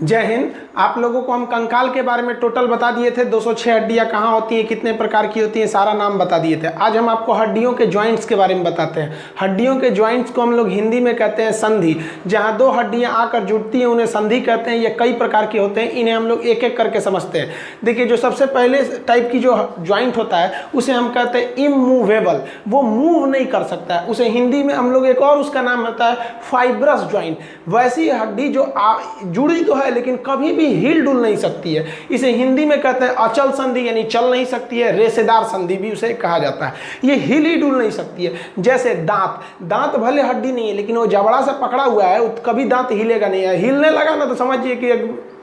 जय हिंद। आप लोगों को हम कंकाल के बारे में टोटल बता दिए थे, 206 हड्डियां कहाँ होती हैं, कितने प्रकार की होती हैं, सारा नाम बता दिए थे। आज हम आपको हड्डियों के जॉइंट्स के बारे में बताते हैं। हड्डियों के जॉइंट्स को हम लोग हिंदी में कहते हैं संधि। जहाँ दो हड्डियां आकर जुड़ती हैं उन्हें संधि कहते हैं। ये कई प्रकार के होते हैं, इन्हें हम लोग एक एक करके समझते हैं। देखिए, जो सबसे पहले टाइप की जो ज्वाइंट होता है उसे हम कहते हैं इमूवेबल। वो मूव नहीं कर सकता है, उसे हिंदी में हम लोग एक और उसका नाम होता है फाइब्रस ज्वाइंट। वैसी हड्डी जो जुड़ी तो है लेकिन कभी भी हिल डुल नहीं सकती है, इसे हिंदी में कहते हैं अचल संधि, यानी चल नहीं सकती है। रेशेदार संधि भी उसे कहा जाता है। ये हिल ही डुल नहीं सकती है। जैसे दांत भले हड्डी नहीं है लेकिन वो जबड़ा से पकड़ा हुआ है, कभी दांत हिलेगा नहीं है। हिलने लगा ना तो समझिए कि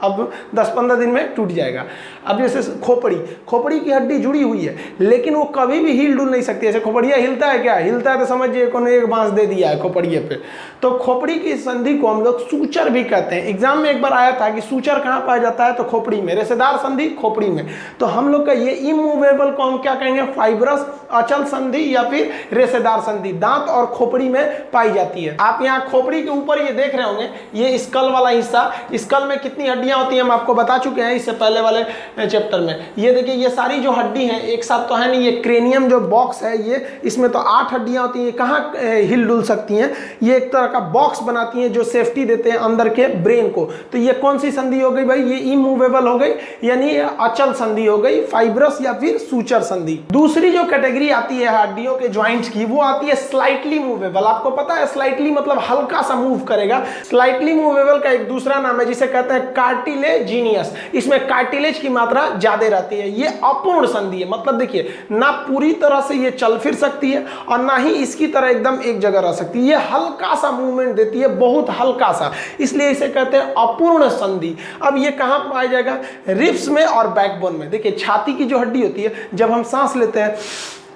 अब 10-15 दिन में टूट जाएगा। अब जैसे खोपड़ी की हड्डी जुड़ी हुई है लेकिन वो कभी भी हिल डुल नहीं सकती। ऐसे खोपड़िया हिलता है, क्या हिलता है तो समझिए कोने एक बांस दे दिया है खोपड़िए पे। तो खोपड़ी की संधि को हम लोग सूचर भी कहते हैं। एग्जाम में एक बार आया था कि सूचर कहाँ पाया जाता है, तो खोपड़ी में। रेशेदार संधि खोपड़ी में। तो हम लोग का ये इमूवेबल को हम क्या कहेंगे, फाइब्रस अचल संधि या फिर रेशेदार संधि, दांत और खोपड़ी में पाई जाती है। आप यहाँ खोपड़ी के ऊपर ये देख रहे होंगे, ये स्कल वाला हिस्सा। स्कल में कितनी हड्डियां होती हैं हम आपको बता चुके हैं इससे पहले वाले चैप्टर में। ये देखिए, ये सारी जो हड्डी हैं एक साथ तो है नहीं। ये क्रेनियम जो बॉक्स है, ये इसमें तो 8 हड्डियां होती हैं। कहाँ हिल डुल सकती हैं? ये एक तरह का बॉक्स बनाती हैं जो सेफ्टी देते हैं अंदर के ब्रेन को। तो ये कौन सी संधि हो गई भाई? ये इमूवेबल हो गई, यानी अचल संधि हो गई, फाइब्रस या फिर सूचर संधि। दूसरी जो कैटेगरी आती है हड्डियों के जॉइंट्स की, वो आती है स्लाइटली मूवेबल। आपको पता है स्लाइटली मतलब हल्का सा मूव करेगा। स्लाइटली मूवेबल का एक दूसरा नाम है जिसे कहते हैं कार्टिलेजिनियस। इसमें कार्टिलेज की मात्रा ज्यादा रहती है। ये अपूर्ण संधि है, मतलब देखिए ना पूरी तरह से ये चल फिर सकती है और ना ही इसकी तरह एकदम एक जगह रह सकती है। ये हल्का सा मूवमेंट देती है, बहुत हल्का सा, इसलिए इसे कहते हैं अपूर्ण संधि। अब ये कहां पाया जाएगा? रिब्स में और बैकबोन में। देखिए, छाती की जो हड्डी होती है, जब हम सांस लेते हैं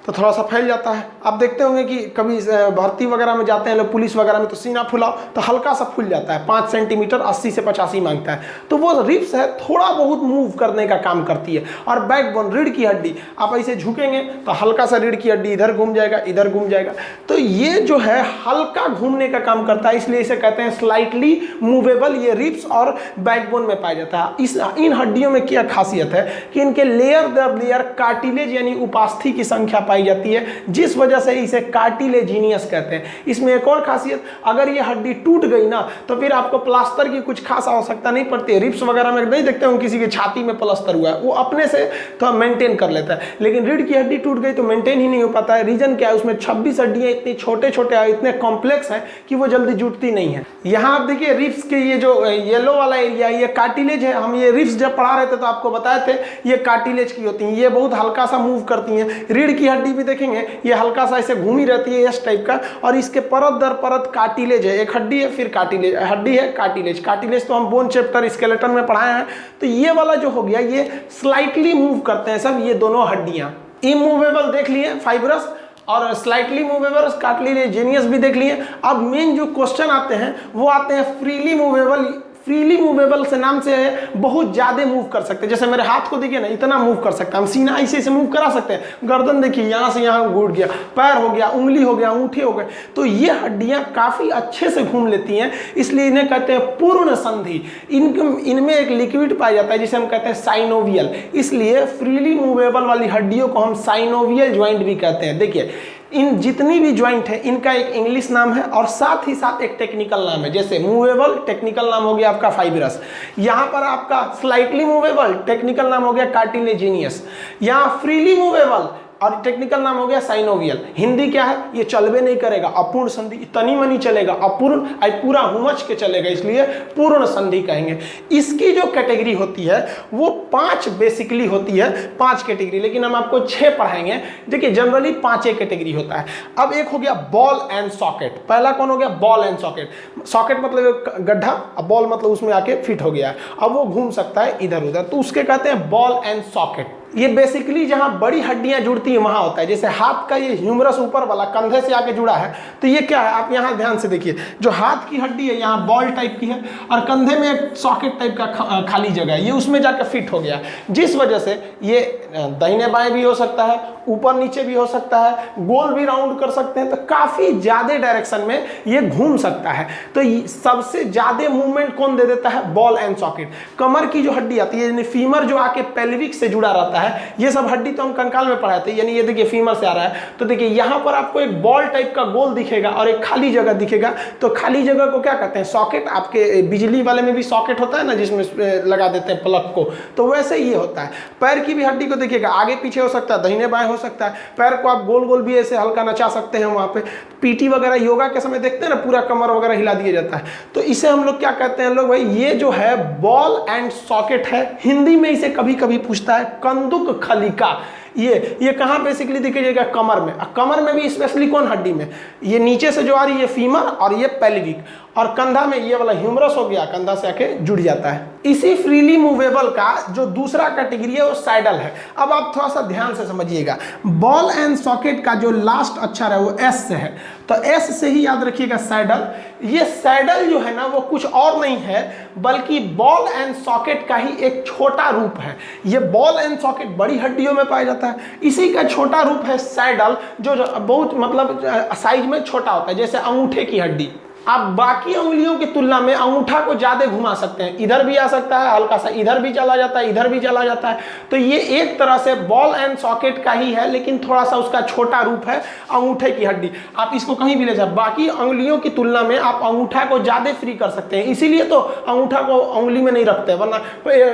तो थोड़ा सा फैल जाता है। आप देखते होंगे कि कभी भर्ती वगैरह में जाते हैं लोग, पुलिस वगैरह में, तो सीना फुलाओ तो हल्का सा फूल जाता है। 5 सेंटीमीटर 80 से 85 मांगता है। तो वो रिब्स है, थोड़ा बहुत मूव करने का काम करती है। और बैकबोन, रीढ़ की हड्डी, आप ऐसे झुकेंगे तो हल्का सा रीढ़ की हड्डी इधर घूम जाएगा, इधर घूम जाएगा। तो ये जो है हल्का घूमने का काम करता है, इसलिए इसे कहते हैं स्लाइटली मूवेबल। ये रिब्स और बैकबोन में पाया जाता है। इन हड्डियों में क्या खासियत है कि इनके लेयर दर लेयर कार्टिलेज यानी उपास्थि की संख्या पाई जाती है, जिस वजह से इसे कार्टिलेजिनियस कहते हैं। इसमें एक और खासियत, अगर ये हड्डी टूट गई ना तो फिर आपको प्लास्टर की कुछ खास आवश्यकता नहीं पड़ती है। रिब्स वगैरह में नहीं देखते हो किसी की छाती में प्लास्टर हुआ है, वो अपने से तो मेंटेन कर लेता है। लेकिन रीढ़ की हड्डी टूट गई तो मेंटेन ही नहीं हो पाता है। रीजन क्या है? उसमें 26 हड्डियां इतनी छोटे छोटे इतने कॉम्प्लेक्स हैं कि वो जल्दी जुटती नहीं है। यहाँ आप देखिए रिब्स के ये जो येलो वाला एरिया, ये कार्टिलेज है। हम ये रिब्स जब पढ़ा रहे थे तो आपको बताए थे ये कार्टिलेज की होती हैं। ये बहुत हल्का सा मूव करती हैं। रीढ़ की हड्डी भी देखेंगे, ये हल्का सा ऐसे घूमी रहती है इस टाइप का, और इसके परत दर परत कार्टिलेज है। एक हड्डी है, फिर कार्टिलेज, हड्डी है, कार्टिलेज। कार्टिलेज तो हम बोन चैप्टर स्केलेटन में पढ़ाए हैं। तो ये वाला जो हो गया, ये स्लाइटली मूव करते हैं सब ये दोनों हड्डियां। इमूवेबल देख लिए फाइब्रस, और स्लाइटली मूवेबल कार्टिलेजिनियस भी देख लिए। अब मेन जो क्वेश्चन आते हैं वो आते हैं फ्रीली मूवेबल। फ्रीली मूवेबल से नाम से है बहुत ज्यादा मूव कर सकते हैं। जैसे मेरे हाथ को देखिए ना, इतना मूव कर सकता है। हम सीना ऐसे मूव करा सकते हैं। गर्दन देखिए, यहाँ से यहाँ घूट गया, पैर हो गया, उंगली हो गया, अंगूठे हो गए। तो ये हड्डियां काफी अच्छे से घूम लेती हैं, इसलिए इन्हें कहते हैं पूर्ण संधि। इनमें एक लिक्विड पाया जाता है जिसे हम कहते हैं साइनोवियल। इसलिए फ्रीली मूवेबल वाली हड्डियों को हम साइनोवियल ज्वाइंट भी कहते हैं। देखिए, इन जितनी भी ज्वाइंट है इनका एक इंग्लिश नाम है और साथ ही साथ एक टेक्निकल नाम है। जैसे मूवेबल, टेक्निकल नाम हो गया आपका फाइब्रस। यहाँ पर आपका स्लाइटली मूवेबल, टेक्निकल नाम हो गया कार्टिलेजिनियस। यहाँ फ्रीली मूवेबल और टेक्निकल नाम हो गया साइनोवियल। हिंदी क्या है? ये चलबे नहीं करेगा, अपूर्ण संधि, तनी मनी चलेगा। अपूर्ण पूरा हुमच के चलेगा, इसलिए पूर्ण संधि कहेंगे। इसकी जो कैटेगरी होती है वो 5 बेसिकली होती है, 5 कैटेगरी, लेकिन हम आपको 6 पढ़ाएंगे। देखिए, जनरली 5 कैटेगरी होता है। अब एक हो गया बॉल एंड सॉकेट। पहला कौन हो गया? Ball and socket. सॉकेट मतलब एक गड्ढा, अब बॉल मतलब उसमें आके फिट हो गया, अब वो घूम सकता है इधर उधर, तो उसके कहते हैं बॉल एंड सॉकेट। ये बेसिकली जहाँ बड़ी हड्डियाँ जुड़ती हैं वहाँ होता है। जैसे हाथ का ये ह्यूमरस ऊपर वाला कंधे से आके जुड़ा है, तो ये क्या है, आप यहाँ ध्यान से देखिए, जो हाथ की हड्डी है यहाँ बॉल टाइप की है और कंधे में एक सॉकेट टाइप का खाली जगह है, ये उसमें जाकर फिट हो गया, जिस वजह से ये दाहिने बाएं भी हो सकता है, ऊपर नीचे भी हो सकता है, गोल भी राउंड कर सकते हैं, तो काफ़ी ज़्यादा डायरेक्शन में ये घूम सकता है। तो सबसे ज़्यादा मूवमेंट कौन दे देता है, बॉल एंड सॉकेट। कमर की जो हड्डी आती है, यानी फीमर जो आके पेल्विक से जुड़ा रहता है, ये सब हड्डी तो हम कंकाल में पढ़ाए थे, यानी ये देखिए फीमर से आ रहा है, तो देखिए यहाँ पर आपको एक बॉल टाइप का गोल दिखेगा और एक खाली जगह दिखेगा, तो खाली जगह को क्या कहते हैं, सॉकेट। आपके बिजली वाले में भी सॉकेट होता है ना, जिसमें लगा देते हैं प्लग को, तो वैसे ये होता है। पैर की भी हड्डी को देखिएगा, आगे पीछे हो सकता है, दाहिने बाएं हो सकता है, पैर को आप गोल गोल भी ऐसे हल्का नचा सकते हैं। वहाँ पे पीटी वगैरह योगा के समय देखते हैं ना, पूरा कमर वगैरह हिला दिया जाता है, तो इसे हम लोग क्या कहते हैं लोग भाई, ये जो है बॉल एंड सॉकेट है। हिंदी में इसे कभी कभी पूछता है कंदुक खलिका। ये कहाँ बेसिकली दिखेगा, कमर में। कमर में भी स्पेशली कौन हड्डी में, ये नीचे से जो आ रही है फीमर और ये पेल्विक, और कंधा में ये वाला ह्यूमरस हो गया, कंधा से आके जुड़ जाता है। इसी फ्रीली मूवेबल का जो दूसरा कैटेगरी है वो सैडल है। अब आप थोड़ा सा ध्यान से समझिएगा, बॉल एंड सॉकेट का जो लास्ट अक्षर है वो एस से है, तो एस से ही याद रखिएगा सैडल। ये सैडल जो है ना वो कुछ और नहीं है बल्कि बॉल एंड सॉकेट का ही एक छोटा रूप है। ये बॉल एंड सॉकेट बड़ी हड्डियों में पाया जाता है, इसी का छोटा रूप है सैडल, जो बहुत मतलब साइज में छोटा होता है, जैसे अंगूठे की हड्डी। आप बाकी उंगलियों की तुलना में अंगूठा को ज्यादा घुमा सकते हैं, इधर भी आ सकता है हल्का सा, इधर भी चला जाता है, इधर भी चला जाता है, तो ये एक तरह से बॉल एंड सॉकेट का ही है, लेकिन थोड़ा सा उसका छोटा रूप है अंगूठे की हड्डी। आप इसको कहीं भी ले जाए, बाकी उंगलियों की तुलना में आप अंगूठा को ज्यादा फ्री कर सकते हैं, इसीलिए तो अंगूठा को उंगली में नहीं रखते, वरना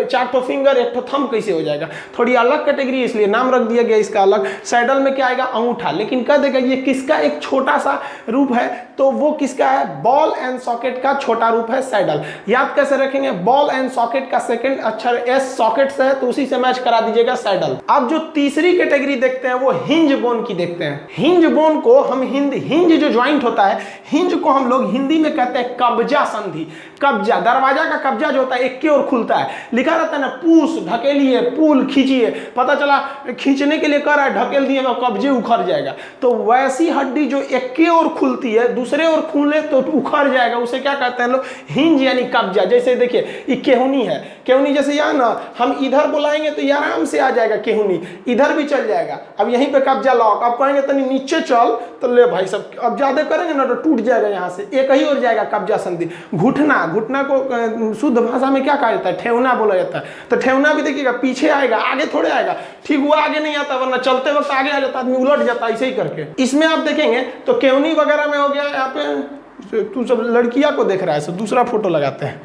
4 फिंगर 1 थंब कैसे हो जाएगा। थोड़ी अलग कैटेगरी, इसलिए नाम रख दिया गया इसका अलग। सैडल में क्या आएगा, अंगूठा, लेकिन कह देगा ये किसका एक छोटा सा रूप है, तो वो किसका है, बॉल एंड सॉकेट का छोटा रूप है सैडल। याद कैसे रखेंगे, बॉल एंड सॉकेट का सेकंड अक्षर एस सॉकेट से है, तो उसी से मैच करा दीजिएगा सैडल। अब जो तीसरी कैटेगरी देखते हैं वो हिंज बोन की देखते हैं। हिंज बोन को हम हिंज जो ज्वाइंट होता है, हिंज को हम लोग हिंदी में कहते हैं कब्जा संधि। कब्जा, दरवाजा का कब्जा जो होता है एक की ओर खुलता है, लिखा रहता है ना पूस ढकेलिए, पुल खींचिए, पता चला खींचने के लिए कर रहा है, ढकेल दिए वो कब्जे उखड़ जाएगा। तो वैसी हड्डी जो एक की ओर खुलती है दूसरे ओर खुले तो उखड़ जाएगा, उसे क्या कहते हैं लोग, हिंज यानी कब्जा। जैसे देखिए ये केहुनी है, केहुनी जैसे यहाँ ना हम इधर बुलाएंगे तो ये आराम से आ जाएगा, केहुनी इधर भी चल जाएगा। अब यहीं पे कब्जा लॉक, अब कहेंगे तनी नीचे चल तो ले भाई सब, अब ज्यादा करेंगे ना तो टूट जाएगा, यहाँ से एक ही और जाएगा कब्जा संधि। घुटना, घुटना को शुद्ध भाषा में क्या कहा जाता है, ठेवना बोला जाता है। तो ठेवना भी देखिएगा पीछे आएगा, आगे थोड़े आएगा, ठीक हुआ आगे नहीं आता, वरना चलते वक्त आगे आ जाता, आदमी उलट जाता ऐसे ही करके। इसमें आप देखेंगे तो केहुनी वगैरह में हो गया, यहाँ पे तू सब लड़कियां को देख रहा है, सब दूसरा फोटो लगाते हैं।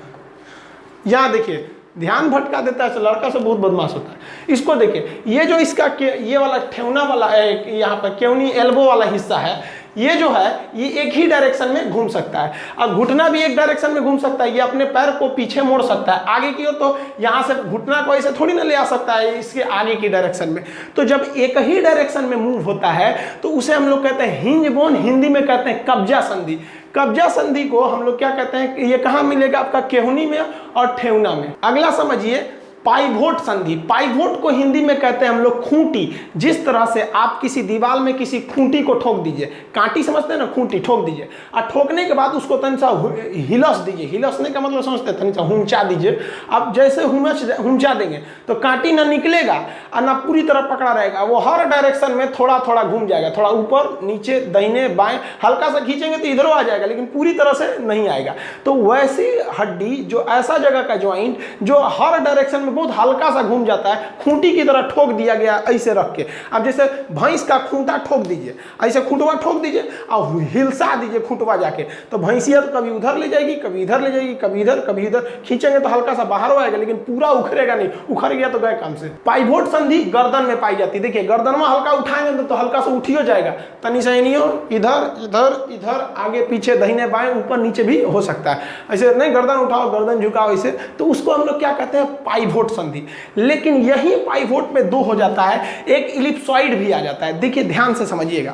यहाँ देखिए ध्यान भटका देता है, लड़का से बहुत बदमाश होता है। इसको देखिए, ये जो इसका ये वाला ठेवना वाला है, यहाँ पर केहुनी एल्बो वाला हिस्सा है, ये जो है ये एक ही डायरेक्शन में घूम सकता है। अब घुटना भी एक डायरेक्शन में घूम सकता है, ये अपने पैर को पीछे मोड़ सकता है आगे की ओर, तो यहाँ से घुटना को ऐसे थोड़ी ना ले आ सकता है इसके आगे की डायरेक्शन में। तो जब एक ही डायरेक्शन में मूव होता है तो उसे हम लोग कहते हैं हिंज बोन, हिंदी में कहते हैं कब्जा संधि। कब्जा संधि को हम लोग क्या कहते हैं, ये कहाँ मिलेगा, आपका केहुनी में और ठेवना में। अगला समझिए पाइवोट संधि। पाइवोट को हिंदी में कहते हैं हम लोग खूंटी। जिस तरह से आप किसी दीवार में किसी खूंटी को ठोक दीजिए, कांटी समझते हैं ना, खूंटी ठोक दीजिए, और ठोकने के बाद उसको तन सा हिलस दीजिए, हिलसने का मतलब समझते हैं, तन सा हुंचा दीजिए। अब जैसे हुंचा देंगे तो कांटी ना निकलेगा और ना पूरी तरह पकड़ा रहेगा, वो हर डायरेक्शन में थोड़ा थोड़ा घूम जाएगा, थोड़ा ऊपर नीचे दाहिने बाएं, हल्का सा खींचेंगे तो इधरों आ जाएगा, लेकिन पूरी तरह से नहीं आएगा। तो वैसी हड्डी जो ऐसा जगह का ज्वाइंट जो हर डायरेक्शन में बहुत हल्का सा घूम जाता है, खूंटी की तरह ठोक दिया गया ऐसे रख के। अब जैसे भैंस का खूंटा ठोक दीजिए, ऐसे खूंटवा ठोक दीजिए और हिलसा दीजिए खूंटवा जाके, तो भैंसिया तो कभी उधर ले जाएगी, कभी इधर ले जाएगी, कभी इधर कभी इधर, खींचेंगे तो हल्का सा बाहर आएगा, लेकिन पूरा उखड़ेगा नहीं, उखड़ गया तो गए काम से। पाइवोट संधि गर्दन में पाई जाती है। देखिए गर्दन में हल्का उठाएंगे तो हल्का सा उठियो जाएगा, तनी सा इधर इधर इधर आगे पीछे दाहिने बाएं ऊपर नीचे भी हो सकता है। ऐसे नहीं गर्दन उठाओ गर्दन झुकाओ ऐसे, तो उसको हम लोग क्या कहते हैं, पाइवोट संधि। लेकिन यही पाइवोट में दो हो जाता है, एक इलिप्सॉइड भी आ जाता है। देखिए ध्यान से समझिएगा,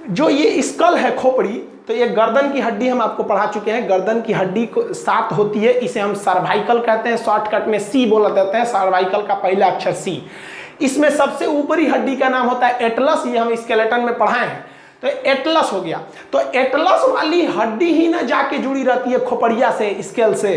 जो ये स्कल है खोपड़ी, तो ये गर्दन की हड्डी हम आपको पढ़ा चुके हैं, गर्दन की हड्डी को 7 होती है, इसे हम सर्वाइकल कहते हैं, शॉर्टकट में सी बोला जाता है, सर्वाइकल का पहला अक्षर सी। इसमें सबसे ऊपरी हड्डी का नाम होता है एटलस, ये हम स्केलेटन में पढ़ाए हैं। तो एटलस हो गया। तो एटलस वाली हड्डी ही ना जाके जुड़ी रहती है खोपड़िया से, स्केल से।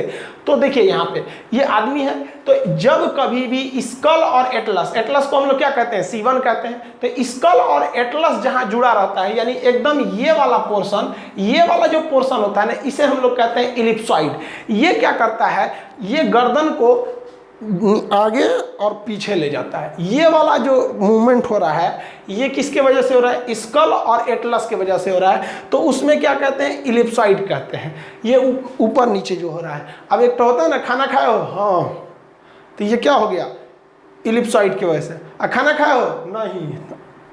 तो देखिए यहाँ पे ये आदमी है, तो जब कभी भी स्कल और एटलस, एटलस को हम लोग क्या कहते हैं, C1 कहते हैं, तो स्कल और एटलस जहां जुड़ा रहता है, यानी एकदम ये वाला पोर्शन, ये वाला जो पोर्शन होता है ना, इसे हम लोग कहते हैं इलिप्सॉइड। ये क्या करता है, ये गर्दन को आगे और पीछे ले जाता है। ये वाला जो मूवमेंट हो रहा है, ये किसके वजह से हो रहा है, स्कल और एटलस के वजह से हो रहा है। तो उसमें क्या कहते हैं, इलिप्सॉइड कहते हैं। ये ऊपर नीचे जो हो रहा है। अब एक तो होता है ना, खाना खाए हो, हाँ, तो ये क्या हो गया, इलिप्सॉइड की वजह से। खाना खाए हो, नहीं,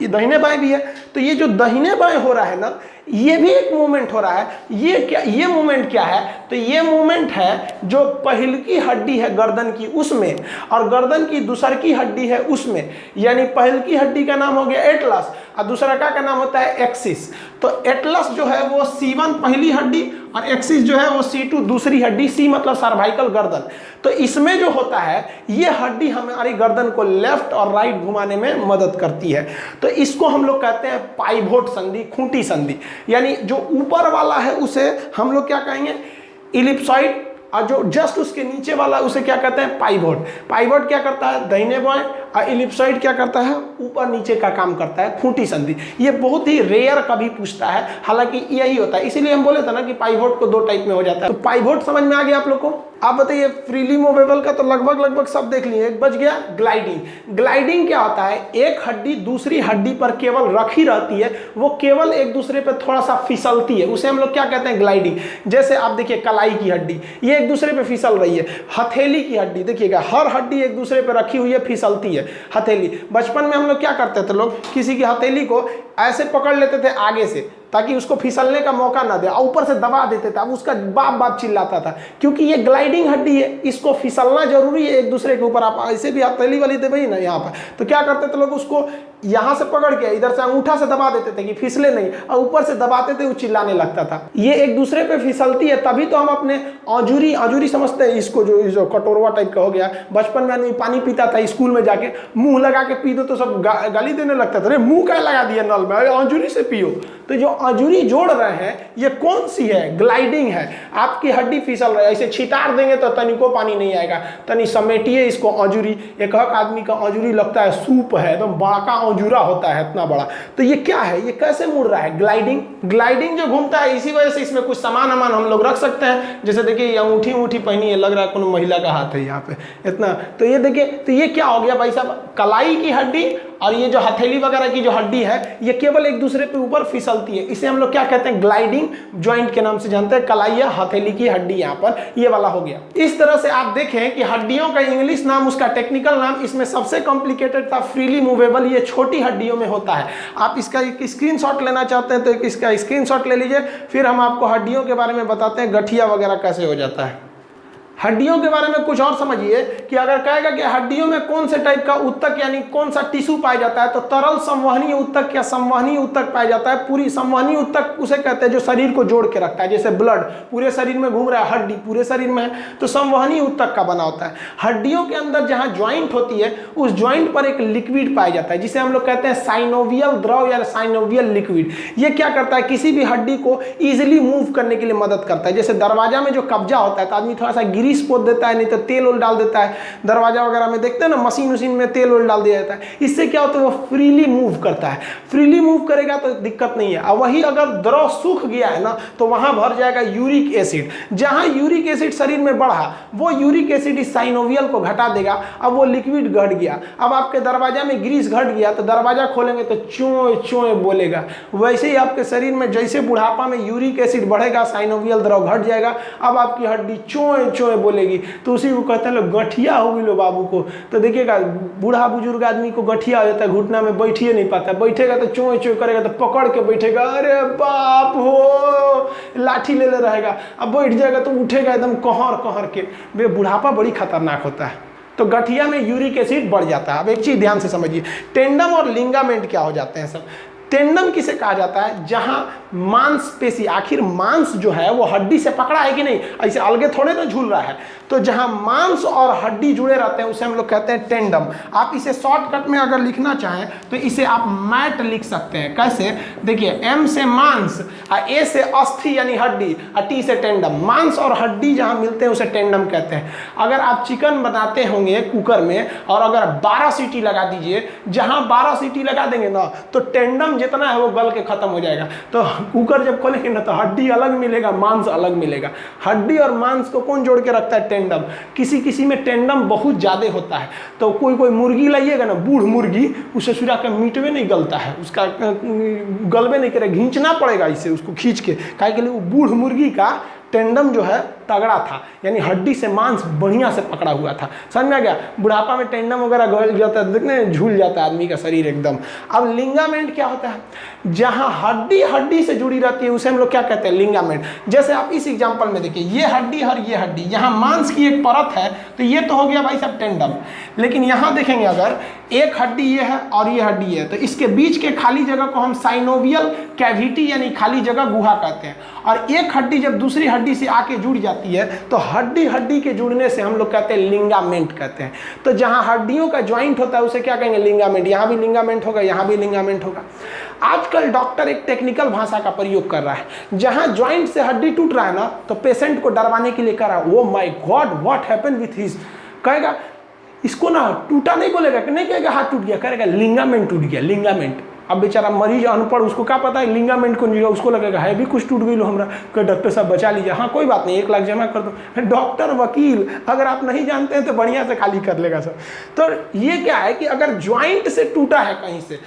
ये दाहिने बाएं भी है। तो ये जो दाहिने बाएं हो रहा है ना, ये भी एक मूवमेंट हो रहा है। ये क्या, ये मूवमेंट क्या है, तो ये मूवमेंट है जो पहल की हड्डी है गर्दन की, उसमें, और गर्दन की दूसर की हड्डी है उसमें। यानी पहल की हड्डी का नाम हो गया एटलस और दूसरा का नाम होता है एक्सिस। तो एटलस जो है वो C1 पहली हड्डी और एक्सिस जो है वो C2 दूसरी हड्डी, C मतलब सर्वाइकल गर्दन। तो इसमें जो होता है, ये हड्डी हमारी गर्दन को लेफ्ट और राइट घुमाने में मदद करती है। तो इसको हम लोग कहते हैं पाइवोट संधि, खूंटी संधि। यानी जो ऊपर वाला है उसे हम लोग क्या कहेंगे, इलिप्सॉइड, और जो जस्ट उसके नीचे वाला उसे क्या कहते हैं, पाइवोट। पाइवोट क्या करता है, दाहिने बाएं, और इलिप्सॉइड क्या करता है, ऊपर नीचे का काम करता है, खूंटी संधि। ये बहुत ही रेयर कभी पूछता है, हालांकि यही होता है। इसीलिए हम बोले थे ना कि पाइवोट को 2 टाइप में हो जाता है। तो पाइवोट समझ में आ गया आप लोग को। आप बताइए, फ्रीली मूवेबल का तो लगभग सब देख लिए। एक बच गया ग्लाइडिंग। ग्लाइडिंग क्या होता है, एक हड्डी दूसरी हड्डी पर केवल रखी रहती है, वो केवल एक दूसरे पर थोड़ा सा फिसलती है, उसे हम लोग क्या कहते हैं, ग्लाइडिंग। जैसे आप देखिए कलाई की हड्डी, ये एक दूसरे पे फिसल रही है। हथेली की हड्डी देखिएगा, हर हड्डी एक दूसरे पे रखी हुई है, फिसलती है हथेली। बचपन में हम लोग क्या करते थे, लोग किसी की हथेली को ऐसे पकड़ लेते थे आगे से, ताकि उसको फिसलने का मौका ना दे, और ऊपर से दबा देते थे। अब उसका बाप बाप चिल्लाता था, क्योंकि ये ग्लाइडिंग हड्डी है, इसको फिसलना जरूरी है एक दूसरे के ऊपर। आप ऐसे भी हथेली वाली दे भाई ना यहाँ पर, तो क्या करते थे लोग, उसको यहाँ से पकड़ के इधर से अंगूठा से दबा देते थे कि फिसले नहीं, और ऊपर से दबाते थे, वो चिल्लाने लगता था। ये एक दूसरे पे फिसलती है, तभी तो हम अपने औजुरी समझते हैं इसको, जो कटोरवा टाइप का हो गया। बचपन में आदमी पानी पीता था, स्कूल में जाके मुंह लगा के पी दो तो सब गाली देने लगता था, अरे मुंह क्या लगा दिया नल में, औजुरी से पियो। तो जो औजुरी जोड़ रहे हैं, ये कौन सी है, ग्लाइडिंग है। आपकी हड्डी फिसल रही है, ऐसे छितार देंगे तो तनिको पानी नहीं आएगा, तनी समेटिए इसको औजुरी। एक आदमी का औजुरी लगता है सूप है, एकदम बड़ा का औजुरा होता है, इतना बड़ा। तो ये क्या है, ये कैसे मुड़ रहा है, ग्लाइडिंग। ग्लाइडिंग जो घूमता है, इसी वजह से इसमें कुछ सामान हम लोग रख सकते हैं। जैसे देखिए ये अंगूठी पहनी है, लग रहा है कोनो महिला का हाथ है यहाँ पे इतना। तो ये देखिए, तो ये क्या हो गया भाई साहब, कलाई की हड्डी और ये जो हथेली वगैरह की जो हड्डी है, ये केवल एक दूसरे पे ऊपर फिसलती है। इसे हम लोग क्या कहते हैं, ग्लाइडिंग जॉइंट के नाम से जानते हैं। कलाई या हथेली की हड्डी यहाँ पर ये वाला हो गया। इस तरह से आप देखें कि हड्डियों का इंग्लिश नाम, उसका टेक्निकल नाम, इसमें सबसे कॉम्प्लिकेटेड था फ्रीली मूवेबल। ये छोटी हड्डियों में होता है। आप इसका एक स्क्रीनशॉट लेना चाहते हैं तो इसका स्क्रीनशॉट ले लीजिए, फिर हम आपको हड्डियों के बारे में बताते हैं, गठिया वगैरह कैसे हो जाता है। हड्डियों के बारे में कुछ और समझिए कि अगर कहेगा कि हड्डियों में कौन से टाइप का उत्तक यानी कौन सा टिश्यू पाया जाता है, तो तरल संवहनीय उत्तक या संवहनीय उत्तक पाया जाता है। पूरी संवहनीय उत्तक उसे कहते हैं जो शरीर को जोड़ के रखता है। जैसे ब्लड पूरे शरीर में घूम रहा है, हड्डी पूरे शरीर में है, तो संवहनीय उत्तक का बना होता है। हड्डियों के अंदर जहां ज्वाइंट होती है, उस ज्वाइंट पर एक लिक्विड पाया जाता है, जिसे हम लोग कहते हैं साइनोवियल द्रव या साइनोवियल लिक्विड। ये क्या करता है, किसी भी हड्डी को ईजिली मूव करने के लिए मदद करता है। जैसे दरवाजा में जो कब्जा होता है, तो आदमी थोड़ा सा ग्रीस पोत देता है, नहीं तो तेल ओल डाल देता है। दरवाजा वगैरह में देखते हैं ना, मशीन में तेल ओल डाल दिया जाता है। इससे क्या होता है, वो फ्रीली मूव करता है। फ्रीली मूव करेगा तो दिक्कत नहीं है। और वही अगर द्रव सूख गया है ना, तो वहां भर जाएगा यूरिक एसिड। जहां यूरिक एसिड शरीर में बढ़ा, वो यूरिक एसिड इस साइनोवियल को घटा देगा। अब वो लिक्विड घट गया। अब आपके दरवाजा में ग्रीस घट गया, तो दरवाजा खोलेंगे तो चोए चोए बोलेगा। वैसे ही आपके शरीर में जैसे बुढ़ापा में यूरिक एसिड बढ़ेगा, साइनोवियल द्रव घट जाएगा, अब आपकी हड्डी चोए चोए बोलेगी। तो उसी को कहते हैं लोग गठिया हो गई लो बाबू को। तो देखिएगा, बूढ़ा बुजुर्ग आदमी को गठिया हो जाता है, घुटना में बैठिए नहीं पाता, बैठेगा तो चोए चोए करेगा, तो पकड़ के बैठेगा, अरे बाप हो, लाठी ले रहेगा। अब बैठ जाएगा तो उठेगा एकदम कहर के। वे बुढ़ापा बड़ी खतरनाक होता है। तो गठिया में यूरिक एसिड बढ़ जाता है। अब एक चीज ध्यान से समझिए, टेंडम और लिंगामेंट क्या हो जाते हैं सब। टेंडम किसे कहा जाता है? जहां मांसपेशी, आखिर मांस जो है वो हड्डी से पकड़ा है कि नहीं, ऐसे अलगे थोड़े ना झूल रहा है, तो जहां मांस और हड्डी जुड़े रहते हैं उसे हम लोग कहते हैं टेंडम। आप इसे शॉर्टकट में अगर लिखना चाहें तो इसे आप मैट लिख सकते हैं। कैसे? देखिए, एम से मांस, ए से अस्थि यानी हड्डी, टी से टेंडम। मांस और हड्डी जहां मिलते हैं उसे टेंडम कहते हैं। अगर आप चिकन बनाते होंगे कुकर में और अगर 12 सीटी लगा दीजिए, जहां 12 सीटी लगा देंगे ना तो टेंडम जितना है वो गल के खत्म हो जाएगा। तो कुकर जब खोलेंगे ना तो हड्डी अलग मिलेगा, मांस अलग मिलेगा। हड्डी और मांस को कौन जोड़ के रखता है? टेंडम। किसी किसी में टेंडम बहुत ज़्यादा होता है, तो कोई मुर्गी लाइएगा ना, बूढ़ मुर्गी, उसे सुरा के मीटवे नहीं गलता है, उसका गलबे नहीं करेगा, घींचना पड़ेगा इसे, उसको खींच के, काहे के लिए वो बूढ़ मुर्गी का टेंडम जो है तगड़ा था, यानी हड्डी से मांस बढ़िया से पकड़ा हुआ था। समझ में आ गया? बुढ़ापा में टेंडम वगैरह गल जाता है, देखने झूल जाता है आदमी का शरीर एकदम। अब लिंगामेंट क्या होता है? जहां हड्डी हड्डी से जुड़ी रहती है उसे हम लोग क्या कहते हैं? लिंगामेंट। जैसे आप इस एग्जांपल में देखिए, ये हड्डी और ये हड्डी, यहाँ मांस की एक परत है तो ये तो हो गया भाई साहब टेंडम। लेकिन यहाँ देखेंगे अगर एक हड्डी ये है और ये हड्डी है तो इसके बीच के खाली जगह को हम साइनोवियल कैविटी यानी खाली जगह, गुहा कहते हैं। और एक हड्डी जब दूसरी हड्डी से आके जुड़ जाती है तो हड्डी हड्डी के जुड़ने से हम लोग कहते हैं लिंगामेंट कहते हैं। तो जहां हड्डियों का ज्वाइंट होता है उसे क्या कहेंगे? लिंगामेंट। यहाँ भी लिंगामेंट होगा, यहाँ भी लिंगामेंट होगा। आजकल डॉक्टर एक टेक्निकल भाषा का प्रयोग कर रहा है। जहां ज्वाइंट से हड्डी टूट रहा है ना तो पेशेंट को डरवाने के लिए कर रहा है, oh my God what happened with his, कहेगा इसको ना टूटा नहीं बोलेगा, कि नहीं कहेगा हाथ टूट गया, कहेगा लिंगामेंट टूट गया, लिंगामेंट। अब बेचारा मरीज अनपढ़, उसको क्या पता है लिंगामेंट को नहीं, उसको लगेगा है भी कुछ टूट गई लो हमरा, कि डॉक्टर साहब बचा लीजिए। हाँ कोई बात नहीं, 1 लाख जमा कर दो। डॉक्टर, वकील, अगर आप नहीं जानते हैं तो बढ़िया से खाली कर लेगा सर। तो ये क्या है कि अगर ज्वाइंट से टूटा है, कहीं से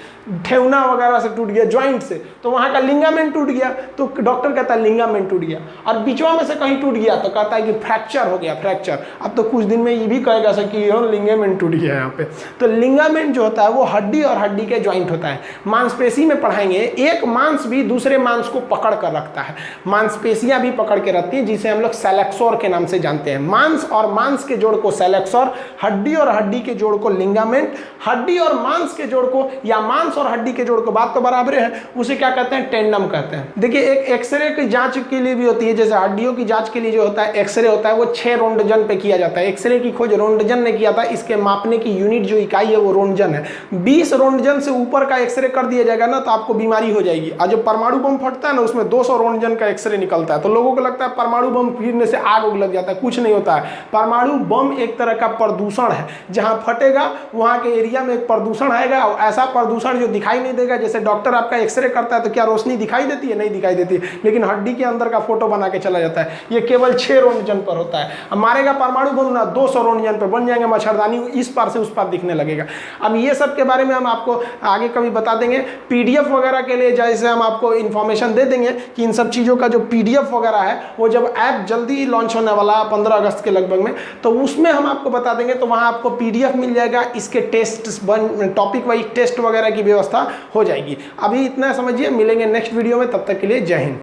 ठेवना वगैरह से टूट गया ज्वाइंट से, तो वहाँ का लिंगामेंट टूट गया तो डॉक्टर कहता है लिंगामेंट टूट गया। और बीचवा में से कहीं टूट गया तो कहता है कि फ्रैक्चर हो गया, फ्रैक्चर। अब तो कुछ दिन में ये भी कहेगा सर कि लिंगामेंट टूट गया यहाँ पे। तो लिंगामेंट जो होता है वो हड्डी और हड्डी के ज्वाइंट होता है। मांसपेशी में पढ़ाएंगे, एक मांस भी दूसरे मांस को पकड़ कर रखता है, मांसपेशियां भी पकड़ के रखती हैं, जिसे हम लोग सेलेक्सोर के नाम से जानते हैं। मांस और मांस के जोड़ को सेलेक्सोर, हड्डी और हड्डी के जोड़ को लिंगामेंट, हड्डी और मांस के जोड़ को या मांस और हड्डी के जोड़ को, बात तो बराबर है, उसे क्या कहते हैं? टेंडम कहते हैं। देखिए, एक एक्सरे की जांच के लिए भी होती है, जैसे हड्डियों की जांच के लिए जो होता है एक्सरे होता है वो 6 रोंटगन पे किया जाता है। एक्सरे की खोज रोंटगन ने किया था, इसके मापने की यूनिट जो इकाई है वो रोंटगन है। 20 रोंटगन से ऊपर का एक्सरे कर दिया जाएगा ना तो आपको बीमारी हो जाएगी। और जब परमाणु बम फटता है ना उसमें 200 रोंटगन का एक्सरे निकलता है, तो लोगों को लगता है परमाणु बम गिरने से आग उग लग जाता है, कुछ नहीं होता है। परमाणु बम एक तरह का प्रदूषण है, जहां फटेगा वहां के एरिया में एक प्रदूषण आएगा, और ऐसा प्रदूषण जो दिखाई नहीं देगा। जैसे डॉक्टर आपका एक्सरे करता है तो क्या रोशनी दिखाई देती है? नहीं दिखाई देती, लेकिन हड्डी के अंदर का फोटो बना के चला जाता है। ये केवल 6 रोंटगन पर होता है। अब मारेगा परमाणु बम ना 200 रोंटगन पर बन जाएंगे मच्छरदानी, इस पार से उस पार दिखने लगेगा। अब ये सब के बारे में हम आपको आगे कभी बता देंगे। पीडीएफ वगैरह के लिए जैसे हम आपको इन्फॉर्मेशन दे देंगे कि इन सब चीज़ों का जो पीडीएफ वगैरह है वो जब ऐप जल्दी लॉन्च होने वाला है 15 अगस्त के लगभग में, तो उसमें हम आपको बता देंगे। तो वहाँ आपको पीडीएफ मिल जाएगा, इसके टेस्ट टॉपिक वाइज टेस्ट वगैरह की व्यवस्था हो जाएगी। अभी इतना समझिए, मिलेंगे नेक्स्ट वीडियो में, तब तक के लिए जय हिंद।